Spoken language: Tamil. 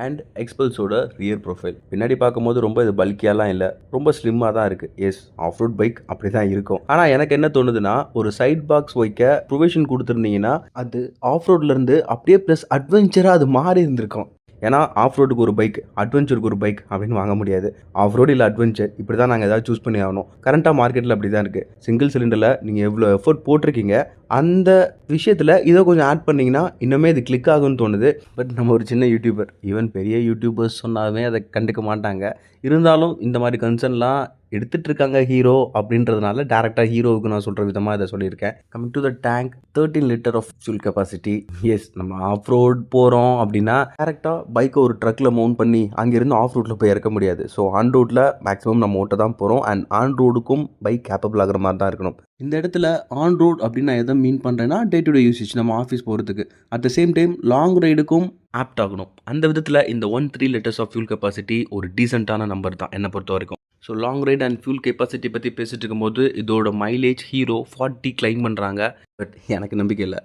அண்ட் எக்ஸ்பல்ஸோட ரியர் ப்ரொஃபைல் பின்னாடி பார்க்கும்போது ரொம்ப இது பல்கியாலாம் இல்லை, ரொம்ப ஸ்லிம்மாக தான் இருக்குது. எஸ், ஆஃப் ரோட் பைக் அப்படி தான் இருக்கும். ஆனால் எனக்கு என்ன தோணுதுன்னா, ஒரு சைட் பாக்ஸ் வைக்க ப்ரொவிஷன் கொடுத்துருந்தீங்கன்னா அது ஆஃப் ரோட்லேருந்து அப்படியே ப்ளஸ் அட்வென்ச்சராக அது மாறி இருந்திருக்கும். ஏன்னா ஆஃப் ரோடுக்கு ஒரு பைக், அட்வென்ச்சருக்கு ஒரு பைக் அப்படின்னு வாங்க முடியாது. ஆஃப் ரோடு இல்லை அட்வென்ச்சர், இப்படி தான் நாங்கள் ஏதாவது சூஸ் பண்ணி ஆகணும். கரண்ட்டாக மார்க்கெட்டில் அப்படி தான் இருக்குது. சிங்கிள் சிலிண்டரில் நீங்கள் எவ்வளோ எஃபோர்ட் போட்டிருக்கீங்க, அந்த விஷயத்தில் இதை கொஞ்சம் ஆட் பண்ணிங்கன்னா இன்னுமே இது கிளிக் ஆகும்னு தோணுது. பட் நம்ம ஒரு சின்ன யூடியூபர், ஈவன் பெரிய யூடியூபர்ஸ் சொன்னாலுமே அதை கண்டுக்க மாட்டாங்க. இருந்தாலும் இந்த மாதிரி கன்சர்ன்லாம் எடுத்துகிட்டு இருக்காங்க ஹீரோ அப்படின்றதுனால டேரெக்டாக ஹீரோவுக்கு நான் சொல்கிற விதமாக இதை சொல்லியிருக்கேன். Coming to the tank, 13 litre of fuel capacity. Yes, நம்ம ஆஃப் ரோட் போகிறோம் அப்படின்னா டேரெக்டாக பைக்கை ஒரு ட்ரக்கில் மவுண்ட் பண்ணி அங்கேருந்து ஆஃப் ரோட்டில் போய் இறக்க முடியாது. ஸோ ஆன் ரோட்டில் மேக்ஸிமம் நம்ம ஓட்ட தான் போகிறோம். அண்ட் ஆன் ரோடுக்கும் பைக் கேப்பபிள் ஆகிற மாதிரி தான் இருக்கணும். இந்த இடத்துல ஆன் ரோட் அப்படின்னு நான் எதை மீன் பண்ணுறேன்னா, டே டு டே யூசேஜ், நம்ம ஆஃபீஸ் போகிறதுக்கு. At the same time long ரைடுக்கும் ஆப்ட் ஆகணும். அந்த விதத்தில் இந்த 13 லிட்டர்ஸ் ஆஃப் ஃபியூல் கெப்பாசிட்டி ஒரு டீசெண்டான நம்பர் தான் என்னை பொறுத்த வரைக்கும். So long right and fuel capacity பற்றி பேசிட்டு இருக்கும்போது இதோட மைலேஜ் ஹீரோ 40 கிளைம் பண்ணுறாங்க. பட் எனக்கு நம்பிக்கை இல்லை.